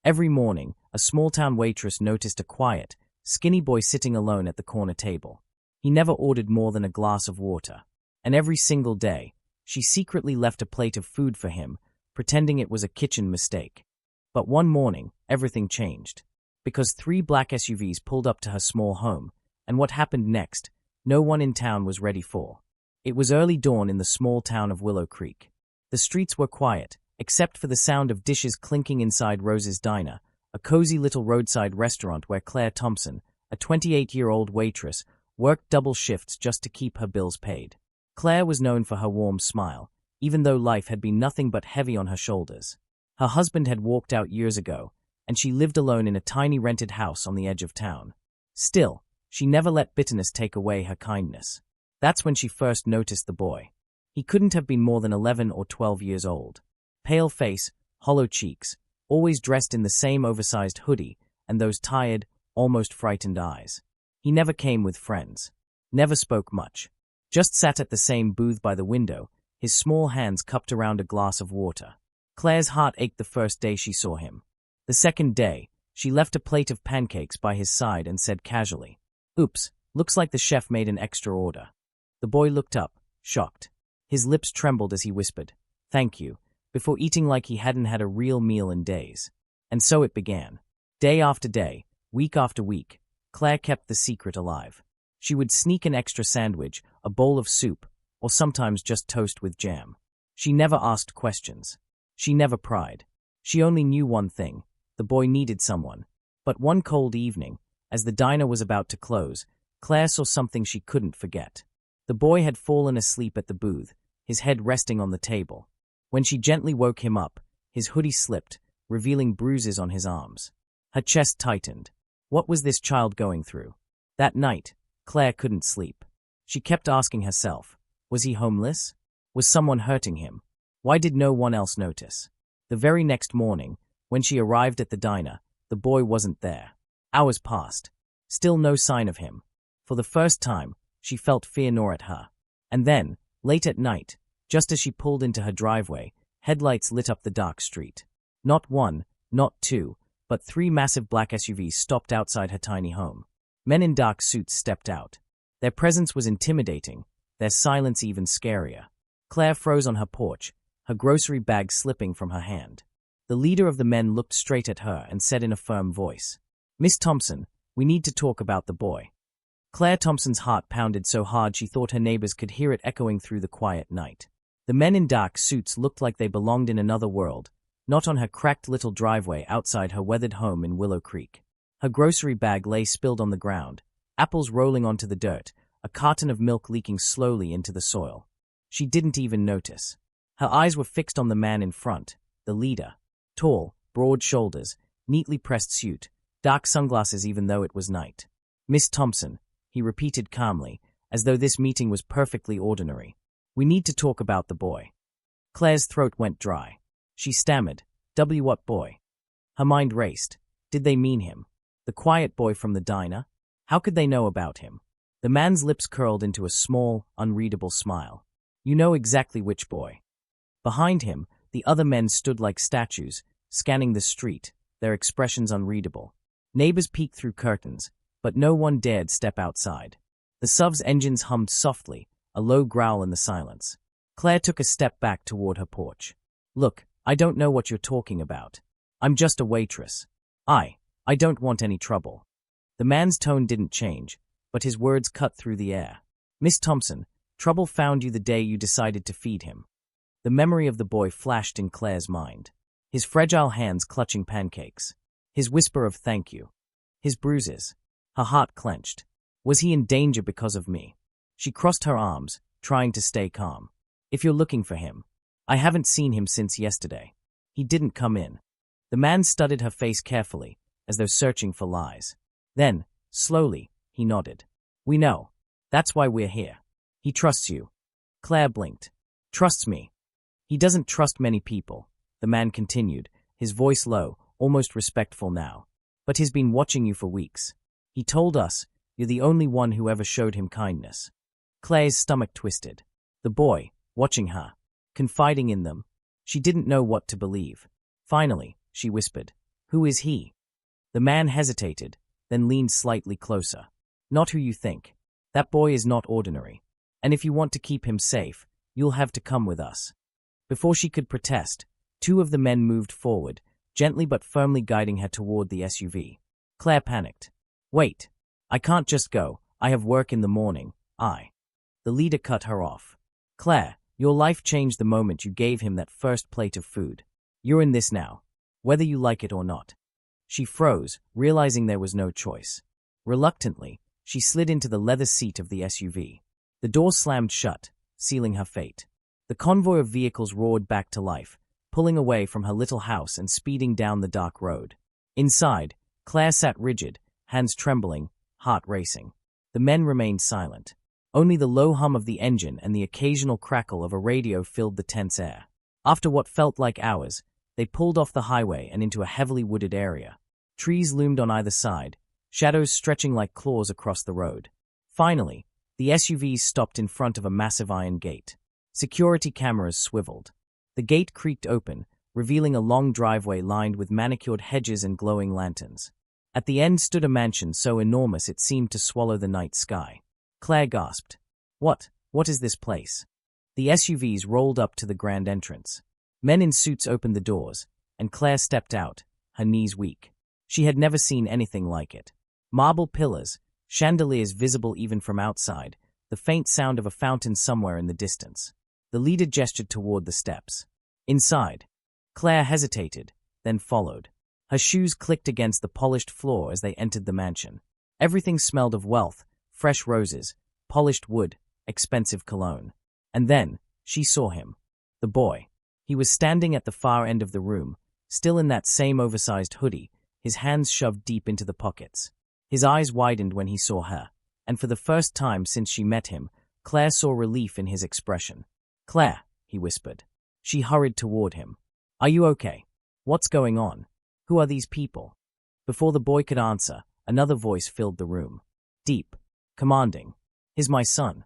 Every morning, a small-town waitress noticed a quiet, skinny boy sitting alone at the corner table. He never ordered more than a glass of water. And every single day, she secretly left a plate of food for him, pretending it was a kitchen mistake. But one morning, everything changed. Because 3 black SUVs pulled up to her small home, and what happened next, no one in town was ready for. It was early dawn in the small town of Willow Creek. The streets were quiet, except for the sound of dishes clinking inside Rose's Diner, a cozy little roadside restaurant where Claire Thompson, a 28-year-old waitress, worked double shifts just to keep her bills paid. Claire was known for her warm smile, even though life had been nothing but heavy on her shoulders. Her husband had walked out years ago, and she lived alone in a tiny rented house on the edge of town. Still, she never let bitterness take away her kindness. That's when she first noticed the boy. He couldn't have been more than 11 or 12 years old. Pale face, hollow cheeks, always dressed in the same oversized hoodie, and those tired, almost frightened eyes. He never came with friends. Never spoke much. Just sat at the same booth by the window, his small hands cupped around a glass of water. Claire's heart ached the first day she saw him. The second day, she left a plate of pancakes by his side and said casually, "Oops, looks like the chef made an extra order." The boy looked up, shocked. His lips trembled as he whispered, "Thank you," before eating like he hadn't had a real meal in days. And so it began. Day after day, week after week, Claire kept the secret alive. She would sneak an extra sandwich, a bowl of soup, or sometimes just toast with jam. She never asked questions. She never pried. She only knew one thing: the boy needed someone. But one cold evening, as the diner was about to close, Claire saw something she couldn't forget. The boy had fallen asleep at the booth, his head resting on the table. When she gently woke him up, his hoodie slipped, revealing bruises on his arms. Her chest tightened. What was this child going through? That night, Claire couldn't sleep. She kept asking herself, was he homeless? Was someone hurting him? Why did no one else notice? The very next morning, when she arrived at the diner, the boy wasn't there. Hours passed. Still no sign of him. For the first time, she felt fear gnaw at her. And then, late at night, just as she pulled into her driveway, headlights lit up the dark street. Not one, not two, but 3 massive black SUVs stopped outside her tiny home. Men in dark suits stepped out. Their presence was intimidating, their silence even scarier. Claire froze on her porch, her grocery bag slipping from her hand. The leader of the men looked straight at her and said in a firm voice, "Miss Thompson, we need to talk about the boy." Claire Thompson's heart pounded so hard she thought her neighbors could hear it echoing through the quiet night. The men in dark suits looked like they belonged in another world, not on her cracked little driveway outside her weathered home in Willow Creek. Her grocery bag lay spilled on the ground, apples rolling onto the dirt, a carton of milk leaking slowly into the soil. She didn't even notice. Her eyes were fixed on the man in front, the leader. Tall, broad shoulders, neatly pressed suit, dark sunglasses even though it was night. "Miss Thompson," he repeated calmly, as though this meeting was perfectly ordinary. "We need to talk about the boy." Claire's throat went dry. She stammered, What boy?" Her mind raced. Did they mean him? The quiet boy from the diner? How could they know about him? The man's lips curled into a small, unreadable smile. "You know exactly which boy." Behind him, the other men stood like statues, scanning the street, their expressions unreadable. Neighbors peeked through curtains, but no one dared step outside. The SUV's engines hummed softly, a low growl in the silence. Claire took a step back toward her porch. "Look, I don't know what you're talking about. I'm just a waitress. I don't want any trouble." The man's tone didn't change, but his words cut through the air. "Miss Thompson, trouble found you the day you decided to feed him." The memory of the boy flashed in Claire's mind. His fragile hands clutching pancakes. His whisper of thank you. His bruises. Her heart clenched. Was he in danger because of me? She crossed her arms, trying to stay calm. "If you're looking for him, I haven't seen him since yesterday. He didn't come in." The man studied her face carefully, as though searching for lies. Then, slowly, he nodded. "We know. That's why we're here. He trusts you." Claire blinked. "Trusts me?" "He doesn't trust many people," the man continued, his voice low, almost respectful now. "But he's been watching you for weeks. He told us you're the only one who ever showed him kindness." Claire's stomach twisted. The boy, watching her, confiding in them. She didn't know what to believe. Finally, she whispered, Who is he? The man hesitated, then leaned slightly closer. Not who you think. That boy is not ordinary. And if you want to keep him safe, you'll have to come with us. Before she could protest, two of the men moved forward, gently but firmly guiding her toward the SUV. Claire panicked. Wait. I can't just go. I have work in the morning. The leader cut her off. Claire, your life changed the moment you gave him that first plate of food. You're in this now, whether you like it or not. She froze, realizing there was no choice. Reluctantly, she slid into the leather seat of the SUV. The door slammed shut, sealing her fate. The convoy of vehicles roared back to life, pulling away from her little house and speeding down the dark road. Inside, Claire sat rigid, hands trembling, heart racing. The men remained silent. Only the low hum of the engine and the occasional crackle of a radio filled the tense air. After what felt like hours, they pulled off the highway and into a heavily wooded area. Trees loomed on either side, shadows stretching like claws across the road. Finally, the SUVs stopped in front of a massive iron gate. Security cameras swiveled. The gate creaked open, revealing a long driveway lined with manicured hedges and glowing lanterns. At the end stood a mansion so enormous it seemed to swallow the night sky. Claire gasped. What is this place? The SUVs rolled up to the grand entrance. Men in suits opened the doors, and Claire stepped out, her knees weak. She had never seen anything like it. Marble pillars, chandeliers visible even from outside, the faint sound of a fountain somewhere in the distance. The leader gestured toward the steps. Inside. Claire hesitated, then followed. Her shoes clicked against the polished floor as they entered the mansion. Everything smelled of wealth, fresh roses, polished wood, expensive cologne. And then, she saw him. The boy. He was standing at the far end of the room, still in that same oversized hoodie, his hands shoved deep into the pockets. His eyes widened when he saw her, and for the first time since she met him, Claire saw relief in his expression. Claire, he whispered. She hurried toward him. Are you okay? What's going on? Who are these people? Before the boy could answer, another voice filled the room. Deep. Commanding. He's my son.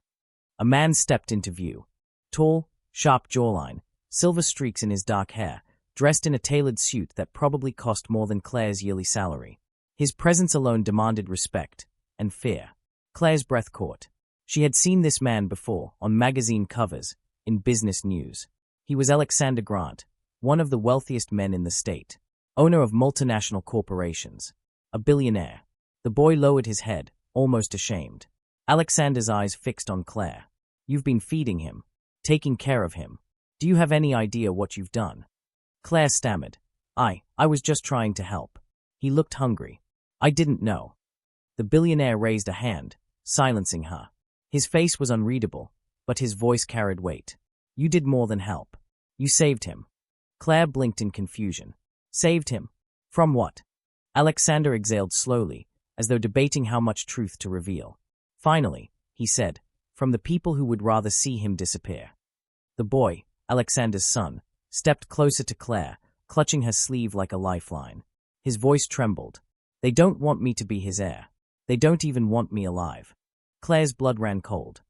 A man stepped into view. Tall, sharp jawline, silver streaks in his dark hair, dressed in a tailored suit that probably cost more than Claire's yearly salary. His presence alone demanded respect and fear. Claire's breath caught. She had seen this man before, on magazine covers, in business news. He was Alexander Grant, one of the wealthiest men in the state, owner of multinational corporations, a billionaire. The boy lowered his head, almost ashamed. Alexander's eyes fixed on Claire. You've been feeding him, taking care of him. Do you have any idea what you've done? Claire stammered. I was just trying to help. He looked hungry. I didn't know. The billionaire raised a hand, silencing her. His face was unreadable, but his voice carried weight. You did more than help. You saved him. Claire blinked in confusion. Saved him? From what? Alexander exhaled slowly, as though debating how much truth to reveal. Finally, he said, from the people who would rather see him disappear. The boy, Alexander's son, stepped closer to Claire, clutching her sleeve like a lifeline. His voice trembled. They don't want me to be his heir. They don't even want me alive. Claire's blood ran cold.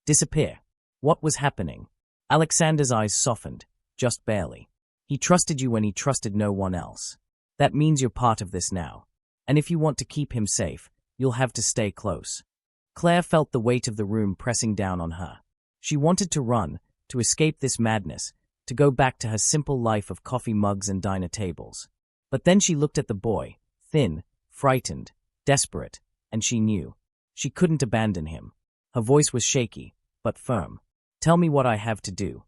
Disappear. What was happening? Alexander's eyes softened, just barely. He trusted you when he trusted no one else. That means you're part of this now. And if you want to keep him safe, you'll have to stay close. Claire felt the weight of the room pressing down on her. She wanted to run, to escape this madness, to go back to her simple life of coffee mugs and diner tables. But then she looked at the boy, thin, frightened, desperate, and she knew. She couldn't abandon him. Her voice was shaky, but firm. Tell me what I have to do.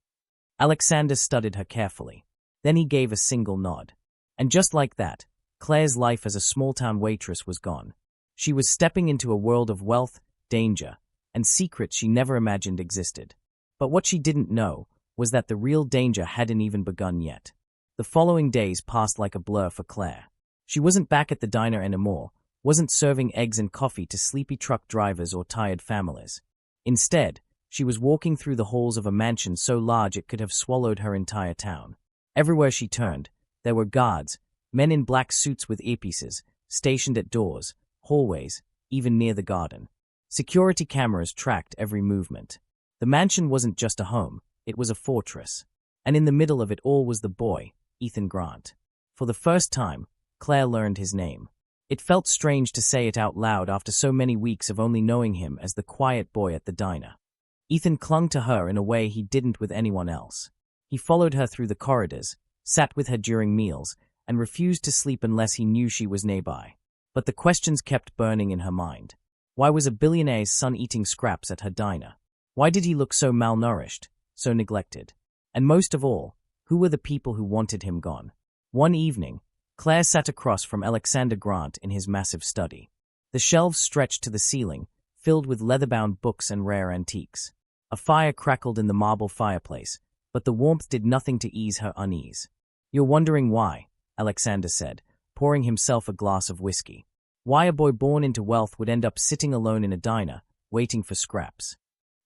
Alexander studied her carefully. Then he gave a single nod. And just like that, Claire's life as a small-town waitress was gone. She was stepping into a world of wealth, danger, and secrets she never imagined existed. But what she didn't know was that the real danger hadn't even begun yet. The following days passed like a blur for Claire. She wasn't back at the diner anymore, wasn't serving eggs and coffee to sleepy truck drivers or tired families. Instead, she was walking through the halls of a mansion so large it could have swallowed her entire town. Everywhere she turned, there were guards, men in black suits with earpieces, stationed at doors, hallways, even near the garden. Security cameras tracked every movement. The mansion wasn't just a home, it was a fortress. And in the middle of it all was the boy, Ethan Grant. For the first time, Claire learned his name. It felt strange to say it out loud after so many weeks of only knowing him as the quiet boy at the diner. Ethan clung to her in a way he didn't with anyone else. He followed her through the corridors, sat with her during meals, and refused to sleep unless he knew she was nearby. But the questions kept burning in her mind. Why was a billionaire's son eating scraps at her diner? Why did he look so malnourished, so neglected? And most of all, who were the people who wanted him gone? One evening, Claire sat across from Alexander Grant in his massive study. The shelves stretched to the ceiling, filled with leather-bound books and rare antiques. A fire crackled in the marble fireplace, but the warmth did nothing to ease her unease. "You're wondering why," Alexander said, pouring himself a glass of whiskey. "Why a boy born into wealth would end up sitting alone in a diner, waiting for scraps."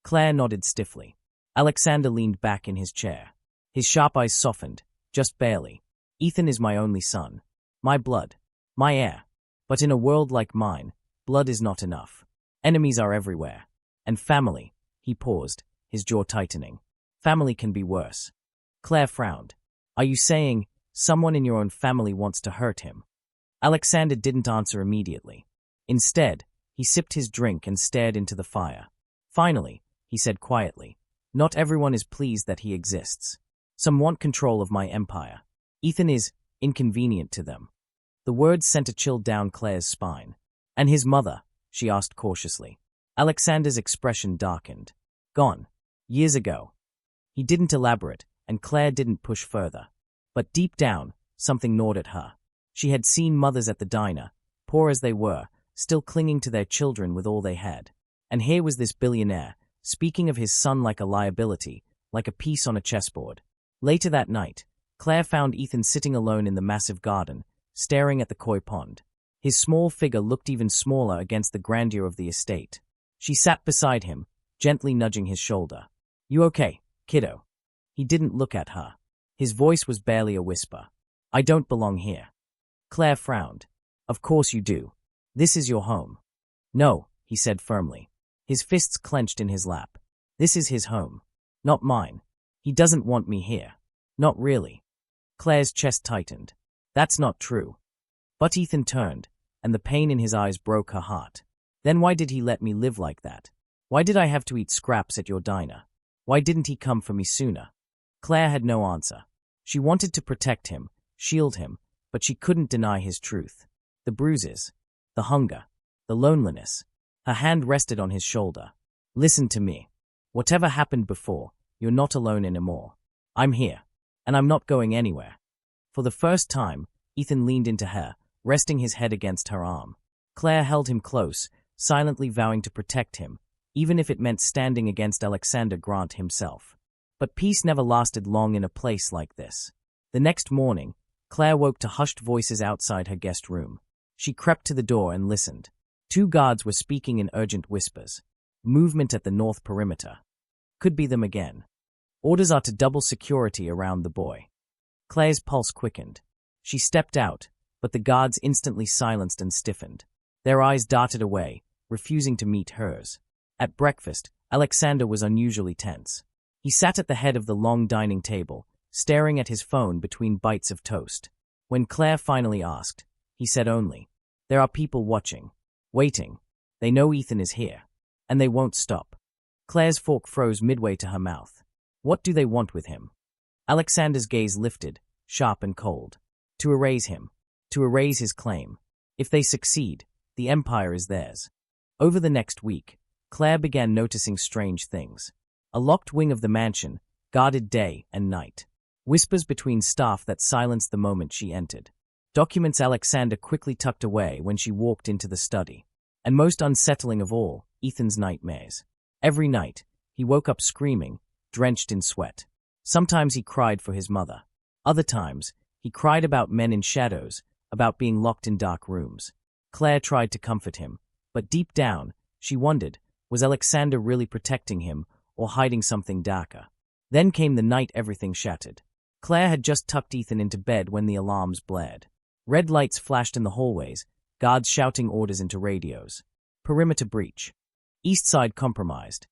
Claire nodded stiffly. Alexander leaned back in his chair. His sharp eyes softened, just barely. "Ethan is my only son. My blood. My heir. But in a world like mine, blood is not enough. Enemies are everywhere. And family," he paused, his jaw tightening. "Family can be worse." Claire frowned. "Are you saying someone in your own family wants to hurt him?" Alexander didn't answer immediately. Instead, he sipped his drink and stared into the fire. "Finally," he said quietly, "not everyone is pleased that he exists. Some want control of my empire. Ethan is inconvenient to them." The words sent a chill down Claire's spine. "And his mother?" she asked cautiously. Alexander's expression darkened. "Gone. Years ago." He didn't elaborate, and Claire didn't push further. But deep down, something gnawed at her. She had seen mothers at the diner, poor as they were, still clinging to their children with all they had. And here was this billionaire, speaking of his son like a liability, like a piece on a chessboard. Later that night, Claire found Ethan sitting alone in the massive garden, staring at the koi pond. His small figure looked even smaller against the grandeur of the estate. She sat beside him, gently nudging his shoulder. "You okay, kiddo?" He didn't look at her. His voice was barely a whisper. "I don't belong here." Claire frowned. "Of course you do. This is your home." "No," he said firmly. His fists clenched in his lap. "This is his home. Not mine. He doesn't want me here." "Not really." Claire's chest tightened. "That's not true." But Ethan turned, and the pain in his eyes broke her heart. "Then why did he let me live like that? Why did I have to eat scraps at your diner? Why didn't he come for me sooner?" Claire had no answer. She wanted to protect him, shield him, but she couldn't deny his truth. The bruises, the hunger, the loneliness. Her hand rested on his shoulder. "Listen to me. Whatever happened before, you're not alone anymore. I'm here, and I'm not going anywhere." For the first time, Ethan leaned into her, resting his head against her arm. Claire held him close, silently vowing to protect him, even if it meant standing against Alexander Grant himself. But peace never lasted long in a place like this. The next morning, Claire woke to hushed voices outside her guest room. She crept to the door and listened. 2 guards were speaking in urgent whispers. "Movement at the north perimeter. Could be them again. Orders are to double security around the boy." Claire's pulse quickened. She stepped out, but the guards instantly silenced and stiffened. Their eyes darted away, refusing to meet hers. At breakfast, Alexander was unusually tense. He sat at the head of the long dining table, staring at his phone between bites of toast. When Claire finally asked, he said only, "There are people watching, waiting. They know Ethan is here, and they won't stop." Claire's fork froze midway to her mouth. What do they want with him? Alexander's gaze lifted, sharp and cold. To erase him. To erase his claim. If they succeed, the empire is theirs. Over the next week, Claire began noticing strange things. A locked wing of the mansion, guarded day and night. Whispers between staff that silenced the moment she entered. Documents Alexander quickly tucked away when she walked into the study. And most unsettling of all, Ethan's nightmares. Every night, he woke up screaming, drenched in sweat. Sometimes he cried for his mother. Other times, he cried about men in shadows, about being locked in dark rooms. Claire tried to comfort him, but deep down, she wondered, was Alexander really protecting him or hiding something darker? Then came the night everything shattered. Claire had just tucked Ethan into bed when the alarms blared. Red lights flashed in the hallways, guards shouting orders into radios. Perimeter breach. East side compromised.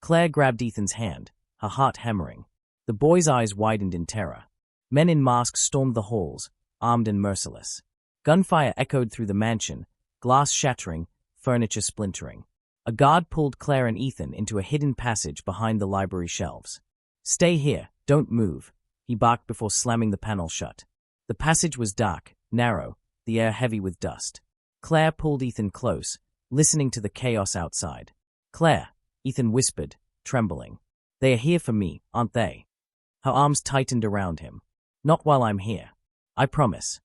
Claire grabbed Ethan's hand, her heart hammering. The boy's eyes widened in terror. Men in masks stormed the halls, armed and merciless. Gunfire echoed through the mansion, glass shattering, furniture splintering. A guard pulled Claire and Ethan into a hidden passage behind the library shelves. "Stay here, don't move," he barked before slamming the panel shut. The passage was dark, narrow, the air heavy with dust. Claire pulled Ethan close, listening to the chaos outside. "Claire," Ethan whispered, trembling. "They are here for me, aren't they?" Her arms tightened around him. "Not while I'm here. I promise."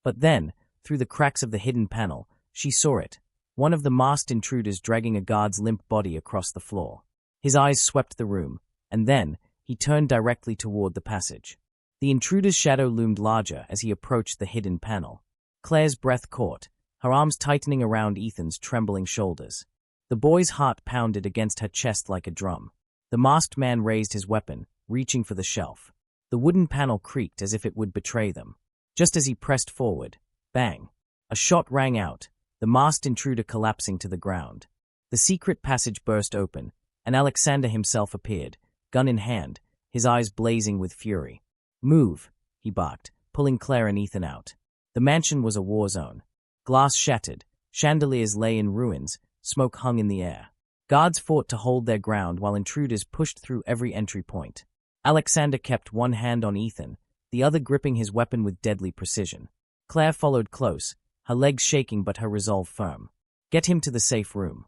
But then, through the cracks of the hidden panel, she saw it, one of the masked intruders dragging a guard's limp body across the floor. His eyes swept the room, and then he turned directly toward the passage. The intruder's shadow loomed larger as he approached the hidden panel. Claire's breath caught, her arms tightening around Ethan's trembling shoulders. The boy's heart pounded against her chest like a drum. The masked man raised his weapon, reaching for the shelf. The wooden panel creaked as if it would betray them. Just as he pressed forward, bang! A shot rang out, the masked intruder collapsing to the ground. The secret passage burst open, and Alexander himself appeared, gun in hand, his eyes blazing with fury. "Move," he barked, pulling Claire and Ethan out. The mansion was a war zone. Glass shattered, chandeliers lay in ruins, smoke hung in the air. Guards fought to hold their ground while intruders pushed through every entry point. Alexander kept one hand on Ethan, the other gripping his weapon with deadly precision. Claire followed close, her legs shaking but her resolve firm. "Get him to the safe room."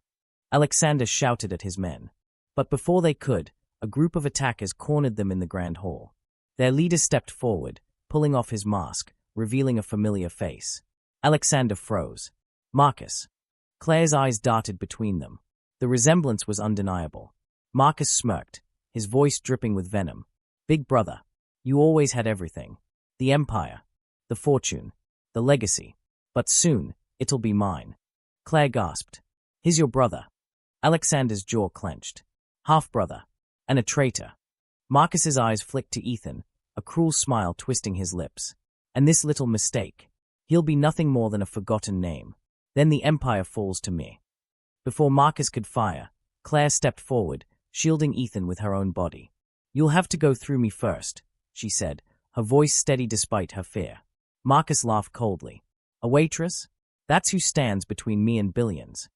Alexander shouted at his men. But before they could, a group of attackers cornered them in the grand hall. Their leader stepped forward, pulling off his mask, revealing a familiar face. Alexander froze. "Marcus." Claire's eyes darted between them. The resemblance was undeniable. Marcus smirked, his voice dripping with venom. "Big brother, you always had everything. The empire, the fortune, the legacy. But soon, it'll be mine." Claire gasped. "He's your brother." Alexander's jaw clenched. "Half-brother. And a traitor." Marcus's eyes flicked to Ethan, a cruel smile twisting his lips. "And this little mistake. He'll be nothing more than a forgotten name. Then the empire falls to me." Before Marcus could fire, Claire stepped forward, shielding Ethan with her own body. "You'll have to go through me first," she said, her voice steady despite her fear. Marcus laughed coldly. "A waitress? That's who stands between me and billions."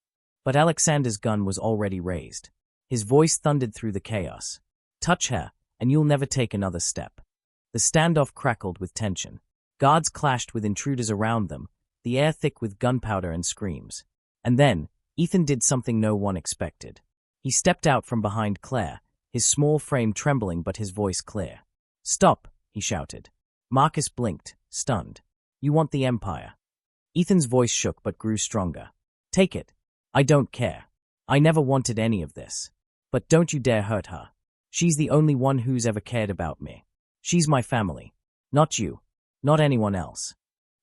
But Alexander's gun was already raised. His voice thundered through the chaos. "Touch her, and you'll never take another step." The standoff crackled with tension. Guards clashed with intruders around them, the air thick with gunpowder and screams. And then, Ethan did something no one expected. He stepped out from behind Claire, his small frame trembling but his voice clear. "Stop," he shouted. Marcus blinked, stunned. "You want the empire." Ethan's voice shook but grew stronger. "Take it. I don't care. I never wanted any of this. But don't you dare hurt her. She's the only one who's ever cared about me. She's my family. Not you. Not anyone else."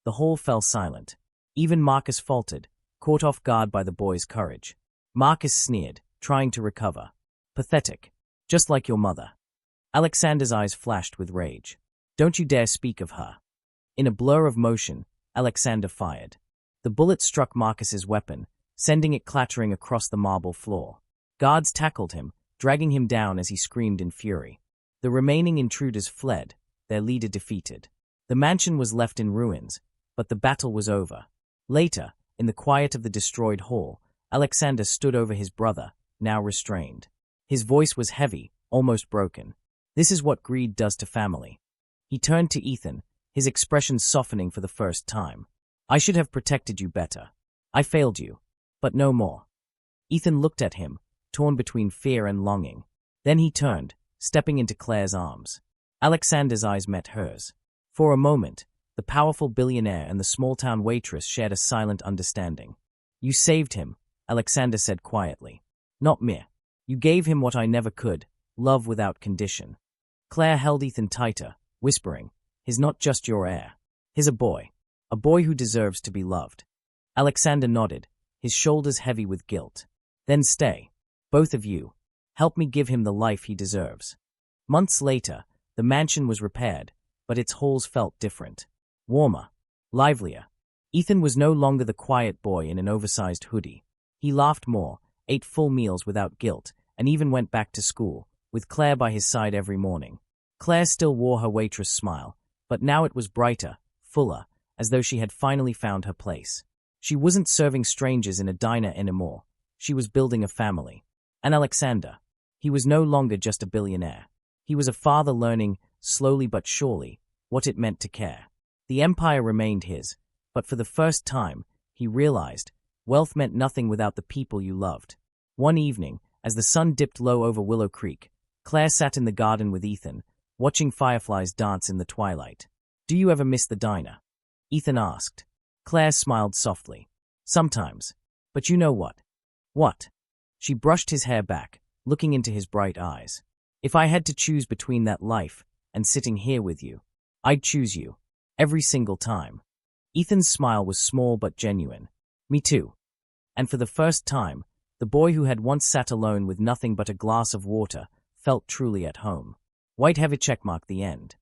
The hall fell silent. Even Marcus faltered, caught off guard by the boy's courage. Marcus sneered, trying to recover. "Pathetic. Just like your mother." Alexander's eyes flashed with rage. "Don't you dare speak of her." In a blur of motion, Alexander fired. The bullet struck Marcus's weapon, sending it clattering across the marble floor. Guards tackled him, dragging him down as he screamed in fury. The remaining intruders fled, their leader defeated. The mansion was left in ruins, but the battle was over. Later, in the quiet of the destroyed hall, Alexander stood over his brother, now restrained. His voice was heavy, almost broken. "This is what greed does to family." He turned to Ethan, his expression softening for the first time. "I should have protected you better. I failed you. But no more." Ethan looked at him, torn between fear and longing. Then he turned, stepping into Claire's arms. Alexander's eyes met hers. For a moment, the powerful billionaire and the small-town waitress shared a silent understanding. "You saved him," Alexander said quietly. "Not me. You gave him what I never could, love without condition." Claire held Ethan tighter, whispering, "He's not just your heir. He's a boy who deserves to be loved." Alexander nodded, his shoulders heavy with guilt. "Then stay. Both of you. Help me give him the life he deserves." Months later, the mansion was repaired, but its halls felt different. Warmer. Livelier. Ethan was no longer the quiet boy in an oversized hoodie. He laughed more, ate full meals without guilt, and even went back to school, with Claire by his side every morning. Claire still wore her waitress smile, but now it was brighter, fuller, as though she had finally found her place. She wasn't serving strangers in a diner anymore. She was building a family. And Alexander, he was no longer just a billionaire. He was a father learning, slowly but surely, what it meant to care. The empire remained his, but for the first time, he realized wealth meant nothing without the people you loved. One evening, as the sun dipped low over Willow Creek, Claire sat in the garden with Ethan, watching fireflies dance in the twilight. "Do you ever miss the diner?" Ethan asked. Claire smiled softly. "Sometimes. But you know what?" "What?" She brushed his hair back, looking into his bright eyes. "If I had to choose between that life and sitting here with you, I'd choose you. Every single time." Ethan's smile was small but genuine. "Me too." And for the first time, the boy who had once sat alone with nothing but a glass of water felt truly at home. White heavy checkmark the end.